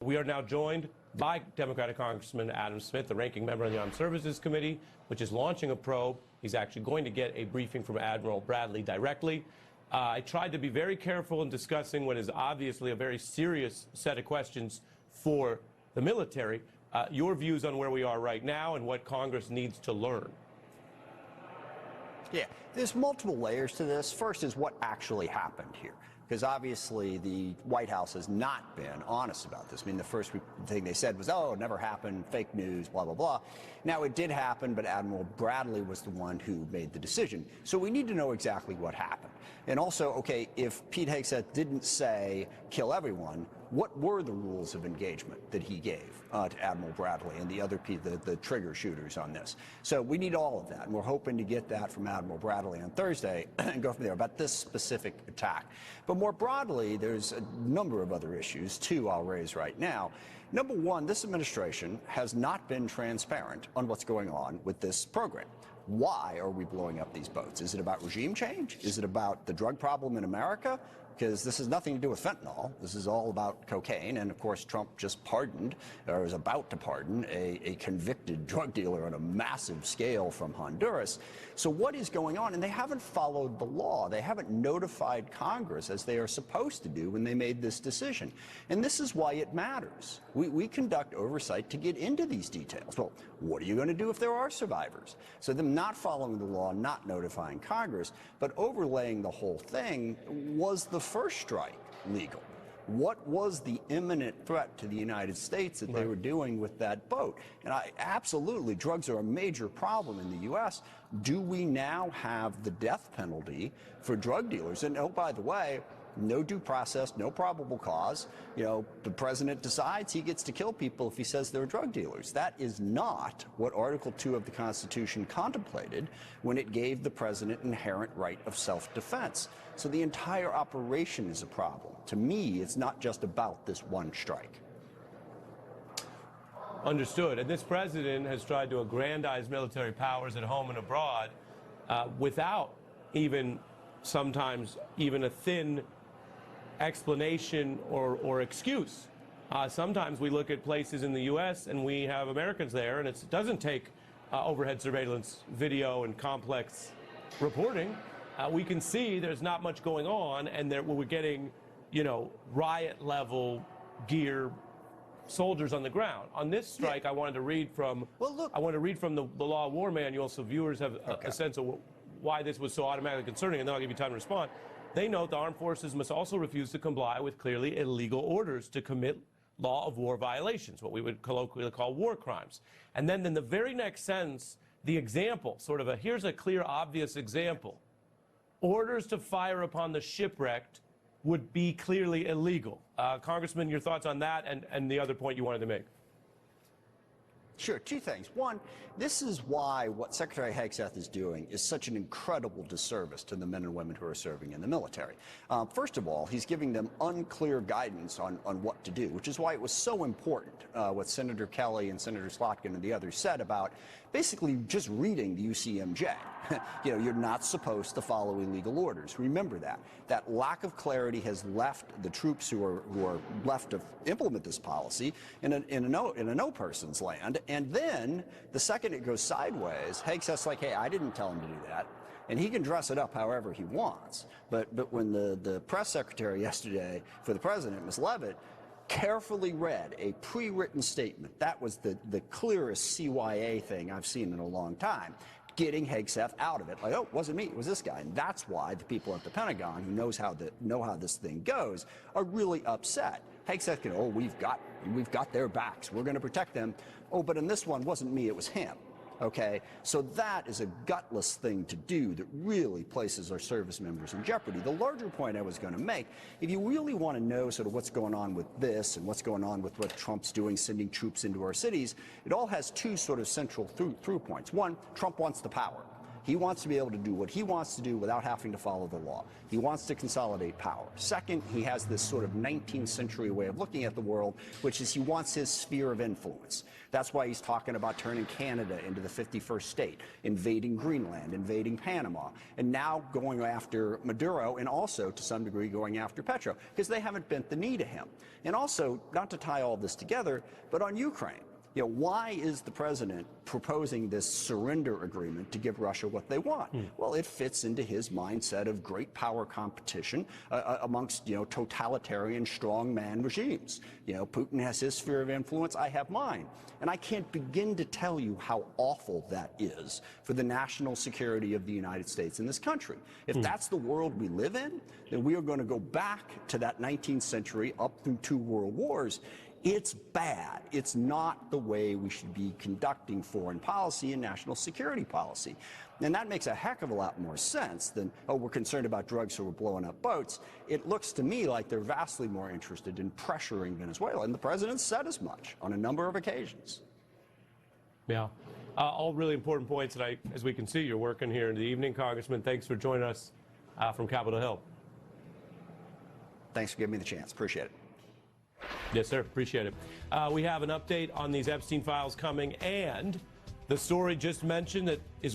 We are now joined by Democratic Congressman Adam Smith, the ranking member of the Armed Services Committee, which is launching a probe. He's actually going to get a briefing from Admiral Bradley directly. I tried to be very careful in discussing what is obviously a very serious set of questions for the military. Your views on where we are right now and what Congress needs to learn. Yeah, there's multiple layers to this. First is what actually happened here, because obviously the White House has not been honest about this. I mean, the first thing they said was, oh, it never happened, fake news, blah, blah, blah. Now, it did happen, but Admiral Bradley was the one who made the decision. So we need to know exactly what happened. And also, okay, if Pete Hegseth didn't say kill everyone, what were the rules of engagement that he gave to Admiral Bradley and the other the trigger shooters on this? So we need all of that, and we're hoping to get that from Admiral Bradley on Thursday and go from there about this specific attack. But more broadly, there's a number of other issues, too, I'll raise right now. Number one, this administration has not been transparent on what's going on with this program. Why are we blowing up these boats? Is it about regime change? Is it about the drug problem in America? Because this has nothing to do with fentanyl. This is all about cocaine. And, of course, Trump just pardoned, or is about to pardon, a convicted drug dealer on a massive scale from Honduras. So what is going on? And they haven't followed the law. They haven't notified Congress, as they are supposed to do when they made this decision. And this is why it matters. We conduct oversight to get into these details. Well, what are you going to do if there are survivors? So them not following the law, not notifying Congress, but overlaying the whole thing was the first strike legal. What was the imminent threat to the United States that they were doing with that boat? And absolutely, drugs are a major problem in the U.S. Do we now have the death penalty for drug dealers? And oh, by the way, no due process, no probable cause. You know, the president decides he gets to kill people if he says they're drug dealers. That is not what Article 2 of the Constitution contemplated when it gave the president inherent right of self-defense. So the entire operation is a problem. To me, it's not just about this one strike. Understood. And this president has tried to aggrandize military powers at home and abroad without sometimes even a thin explanation or excuse. Sometimes we look at places in the U.S. and we have Americans there, and it doesn't take overhead surveillance video and complex reporting. We can see there's not much going on, and we're getting, riot-level gear soldiers on the ground. On this strike, I wanted to read from the Law of War manual, so viewers have a sense of why this was so automatically concerning, and then I'll give you time to respond. They note the armed forces must also refuse to comply with clearly illegal orders to commit law of war violations, what we would colloquially call war crimes. And then in the very next sentence, the example, sort of here's a clear, obvious example. Orders to fire upon the shipwrecked would be clearly illegal. Congressman, your thoughts on that and the other point you wanted to make? Sure, two things. One, this is why what Secretary Hegseth is doing is such an incredible disservice to the men and women who are serving in the military. First of all, he's giving them unclear guidance on what to do, which is why it was so important what Senator Kelly and Senator Slotkin and the others said about basically just reading the UCMJ. You're not supposed to follow illegal orders. Remember that. That lack of clarity has left the troops who are left to implement this policy in a no person's land. And then the second it goes sideways, Hegseth's like, hey, I didn't tell him to do that. And he can dress it up however he wants. But when the press secretary yesterday for the president, Ms. Leavitt, carefully read a pre-written statement, that was the clearest CYA thing I've seen in a long time, getting Hegseth out of it. Like, oh, it wasn't me, it was this guy. And that's why the people at the Pentagon who know how this thing goes are really upset. Hegseth can, oh, we've got their backs. We're going to protect them. Oh, but in this one, wasn't me, it was him. Okay, so that is a gutless thing to do that really places our service members in jeopardy. The larger point I was going to make, if you really want to know sort of what's going on with this and what's going on with what Trump's doing, sending troops into our cities, it all has two sort of central through points. One, Trump wants the power. He wants to be able to do what he wants to do without having to follow the law. He wants to consolidate power. Second, he has this sort of 19th century way of looking at the world, which is he wants his sphere of influence. That's why he's talking about turning Canada into the 51st state, invading Greenland, invading Panama, and now going after Maduro, and also, to some degree, going after Petro, because they haven't bent the knee to him. And also, not to tie all this together, but on Ukraine. You know, why is the president proposing this surrender agreement to give Russia what they want? Well, it fits into his mindset of great power competition amongst, totalitarian strongman regimes. Putin has his sphere of influence, I have mine. And I can't begin to tell you how awful that is for the national security of the United States and this country. If that's the world we live in, then we are going to go back to that 19th century up through 2 world wars. It's bad. It's not the way we should be conducting foreign policy and national security policy. And that makes a heck of a lot more sense than, oh, we're concerned about drugs, so we're blowing up boats. It looks to me like they're vastly more interested in pressuring Venezuela, and the president said as much on a number of occasions. Yeah. All really important points, and as we can see, you're working here in the evening. Congressman, thanks for joining us from Capitol Hill. Thanks for giving me the chance. Appreciate it. Yes, sir. Appreciate it. We have an update on these Epstein files coming, and the story just mentioned that is